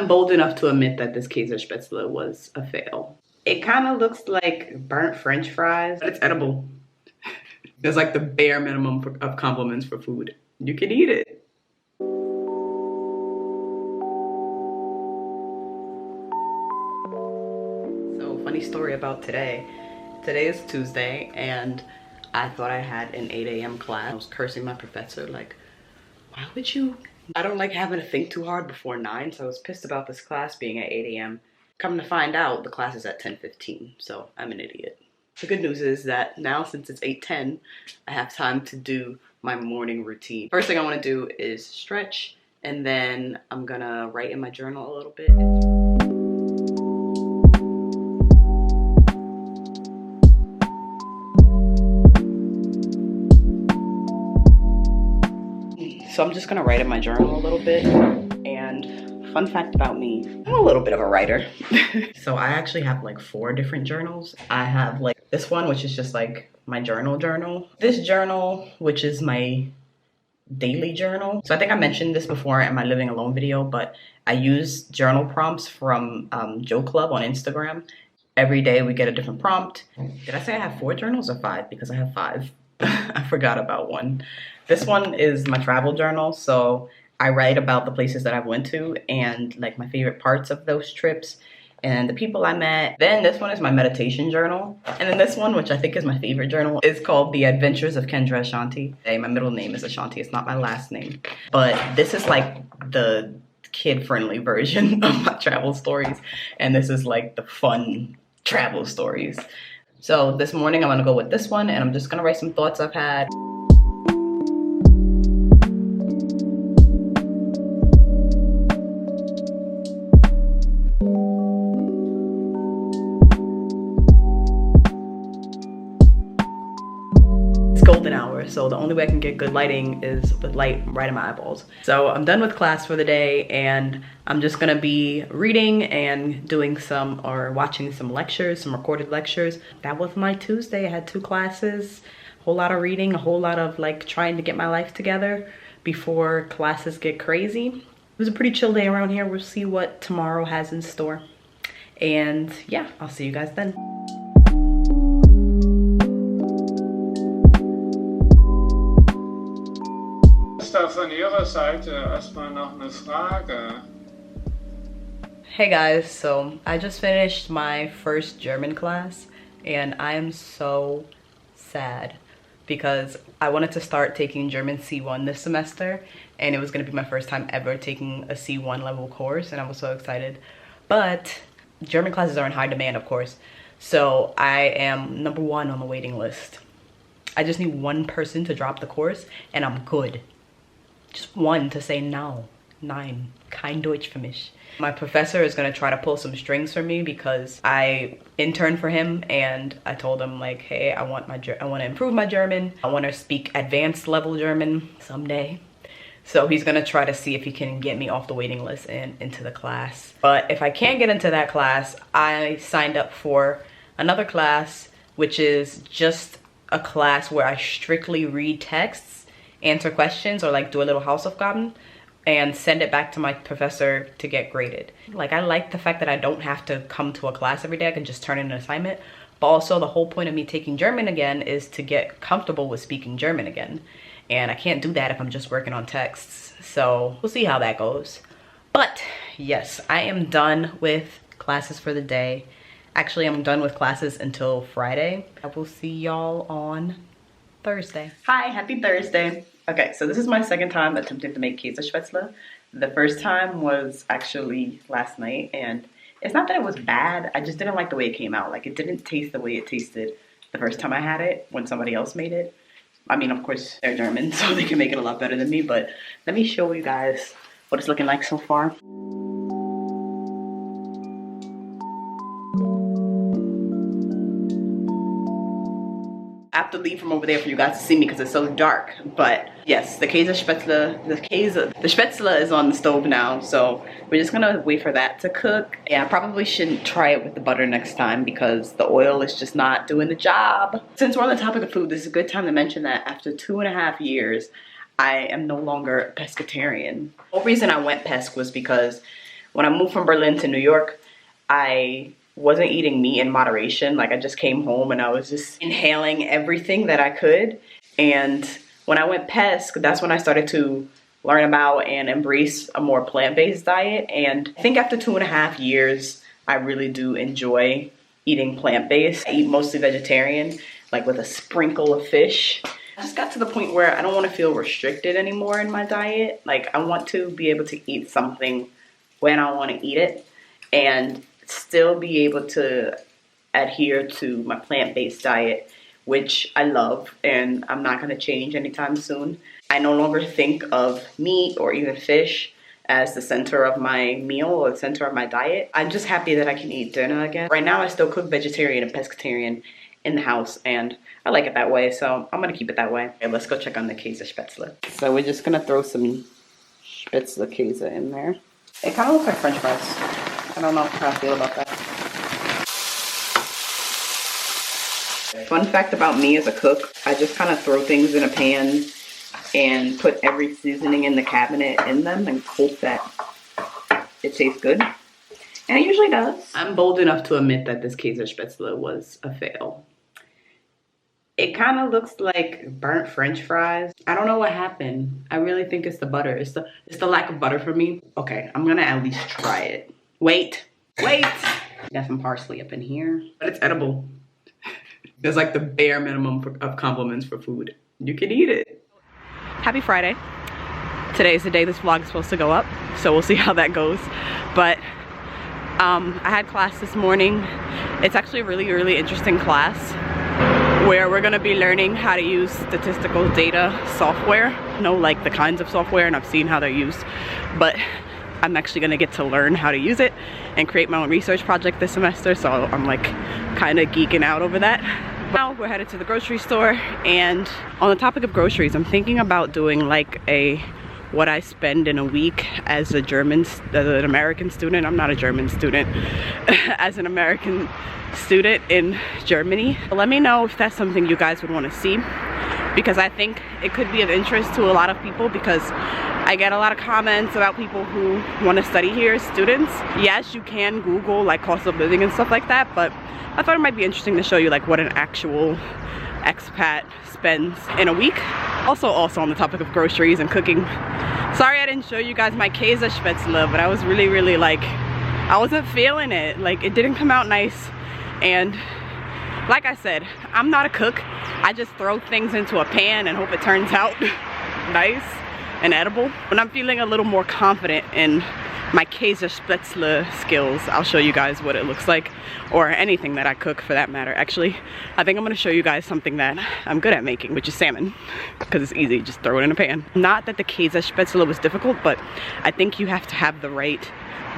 I'm bold enough to admit that this Käsespätzle was a fail. It kind of looks like burnt French fries, but it's edible. There's like the bare minimum of compliments for food. You can eat it. So, funny story about today. Today is Tuesday, and I thought I had an 8 a.m. class. I was cursing my professor, like, why would you? I don't like having to think too hard before 9, so I was pissed about this class being at 8 a.m. Come to find out, the class is at 10:15, so I'm an idiot. The good news is that now, since it's 8:10, I have time to do my morning routine. First thing I want to do is stretch, and then I'm gonna write in my journal a little bit. So I'm just gonna write in my journal a little bit. And fun fact about me, I'm a little bit of a writer. So I actually have like 4 different journals. I have like this one, which is just like my journal. This journal, which is my daily journal. So I think I mentioned this before in my living alone video, but I use journal prompts from Joe Club on Instagram. Every day we get a different prompt. Did I say I have 4 journals or 5? Because I have 5. I forgot about one. This one is my travel journal, so I write about the places that I went to and like my favorite parts of those trips and the people I met. Then this one is my meditation journal. And then this one, which I think is my favorite journal, is called The Adventures of Kendra Ashanti. Hey, my middle name is Ashanti, it's not my last name. But this is like the kid-friendly version of my travel stories. And this is like the fun travel stories. So this morning I'm gonna go with this one and I'm just gonna write some thoughts I've had. Golden hour, so the only way I can get good lighting is with light right in my eyeballs. So I'm done with class for the day and I'm just gonna be reading and doing some or watching some lectures, some recorded lectures. That was my Tuesday. I had 2 classes, a whole lot of reading, a whole lot of like trying to get my life together before classes get crazy. It was a pretty chill day around here. We'll see what tomorrow has in store. And yeah, I'll see you guys then. Von Ihrer Seite erstmal noch eine Frage. Hey guys, so I just finished my first German class and I am so sad because I wanted to start taking German C1 this semester and it was going to be my first time ever taking a C1 level course and I was so excited. But German classes are in high demand, of course, so I am number 1 on the waiting list. I just need 1 person to drop the course and I'm good. Just 1 to say no. Nein. Kein Deutsch für mich. My professor is gonna try to pull some strings for me because I interned for him and I told him like, hey, I want to improve my German. I want to speak advanced level German someday. So he's gonna try to see if he can get me off the waiting list and into the class. But if I can't get into that class, I signed up for another class, which is just a class where I strictly read texts, answer questions, or like do a little Hausaufgaben and send it back to my professor to get graded. Like, I like the fact that I don't have to come to a class every day. I can just turn in an assignment. But also the whole point of me taking German again is to get comfortable with speaking German again. And I can't do that if I'm just working on texts. So we'll see how that goes. But yes, I am done with classes for the day. Actually, I'm done with classes until Friday. I will see y'all on Thursday. Hi, happy Thursday. Okay, so this is my second time attempting to make Käsespätzle. The first time was actually last night, and it's not that it was bad, I just didn't like the way it came out. Like, it didn't taste the way it tasted the first time I had it when somebody else made it. I mean, of course, they're German, so they can make it a lot better than me, but let me show you guys what it's looking like so far. I have to leave from over there for you guys to see me because it's so dark. But yes, the Käsespätzle, the Spätzle is on the stove now, so we're just gonna wait for that to cook. Yeah, I probably shouldn't try it with the butter next time because the oil is just not doing the job. Since we're on the topic of food, this is a good time to mention that after 2.5 years, I am no longer a pescatarian. The whole reason I went pesc was because When I moved from Berlin to New York, I wasn't eating meat in moderation. Like I just came home and I was just inhaling everything that I could. And when I went PESC, that's when I started to learn about and embrace a more plant-based diet. And I think after 2.5 years, I really do enjoy eating plant-based. I eat mostly vegetarian, like with a sprinkle of fish. I just got to the point where I don't want to feel restricted anymore in my diet. Like I want to be able to eat something when I want to eat it and still be able to adhere to my plant-based diet, which I love and I'm not going to change anytime soon. I no longer think of meat or even fish as the center of my meal or the center of my diet. I'm just happy that I can eat dinner again. Right now I still cook vegetarian and pescatarian in the house and I like it that way, so I'm gonna keep it that way. Okay, let's go check on the Käsespätzle. So we're just gonna throw some Spätzle Käse in there. It kind of looks like French fries. I don't know how I feel about that. Fun fact about me as a cook, I just kind of throw things in a pan and put every seasoning in the cabinet in them and hope that it tastes good. And it usually does. I'm bold enough to admit that this Käsespätzle was a fail. It kind of looks like burnt French fries. I don't know what happened. I really think it's the butter. It's the lack of butter for me. Okay, I'm gonna at least try it. Wait. Got some parsley up in here, but it's edible. There's like the bare minimum of compliments for food. You can eat it. Happy Friday. Today is the day this vlog is supposed to go up, so we'll see how that goes. But I had class this morning. It's actually a really, really interesting class where we're gonna be learning how to use statistical data software. I know like the kinds of software and I've seen how they're used, but I'm actually gonna get to learn how to use it and create my own research project this semester, so I'm like kind of geeking out over that. Now we're headed to the grocery store, and on the topic of groceries, I'm thinking about doing like what I spend in a week as an American student. I'm not a German student. As an American student in Germany. Let me know if that's something you guys would want to see, because I think it could be of interest to a lot of people, because I get a lot of comments about people who want to study here as students. Yes, you can Google like cost of living and stuff like that, but I thought it might be interesting to show you like what an actual expat spends in a week. Also on the topic of groceries and cooking. Sorry I didn't show you guys my Käsespätzle, but I was really like, I wasn't feeling it. Like it didn't come out nice. And like I said, I'm not a cook. I just throw things into a pan and hope it turns out nice and edible. When I'm feeling a little more confident in my Käsespätzle skills, I'll show you guys what it looks like, or anything that I cook for that matter. Actually, I think I'm gonna show you guys something that I'm good at making, which is salmon, because it's easy, just throw it in a pan. Not that the Käsespätzle was difficult, but I think you have to have the right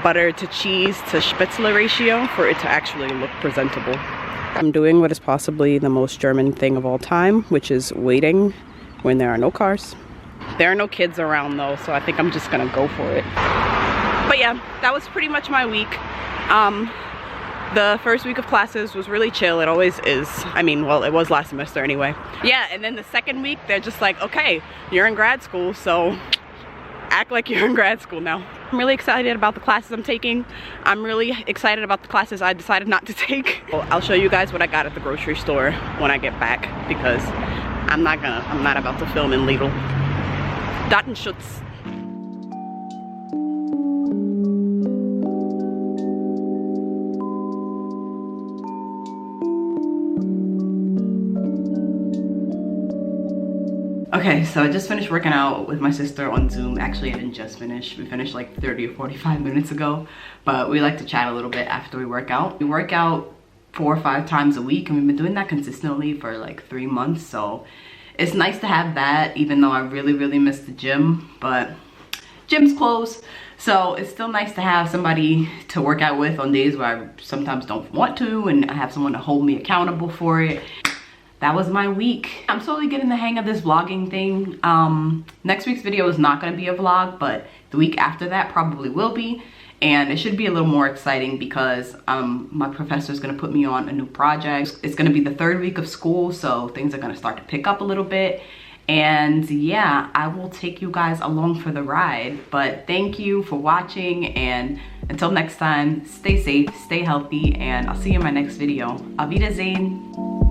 butter to cheese to Spätzle ratio for it to actually look presentable. I'm doing what is possibly the most German thing of all time, which is waiting when there are no cars. There are no kids around though, so I think I'm just gonna go for it. But yeah, that was pretty much my week. The first week of classes was really chill. It always is. I mean, well, it was last semester anyway. Yeah, and then the second week, they're just like, okay, you're in grad school, so act like you're in grad school now. I'm really excited about the classes I'm taking. I'm really excited about the classes I decided not to take. Well, I'll show you guys what I got at the grocery store when I get back, because I'm not about to film in Lidl. Datenschutz. Okay, so I just finished working out with my sister on Zoom. Actually, I didn't just finish. We finished like 30 or 45 minutes ago, but we like to chat a little bit after we work out. We work out 4 or 5 times a week, and we've been doing that consistently for like 3 months, so it's nice to have that, even though I really miss the gym, but gym's closed, so it's still nice to have somebody to work out with on days where I sometimes don't want to, and I have someone to hold me accountable for it. That was my week. I'm slowly getting the hang of this vlogging thing. Next week's video is not gonna be a vlog, but the week after that probably will be. And it should be a little more exciting because my professor is gonna put me on a new project. It's gonna be the 3rd week of school, so things are gonna start to pick up a little bit. And yeah, I will take you guys along for the ride. But thank you for watching, and until next time, stay safe, stay healthy, and I'll see you in my next video. Auf Wiedersehen.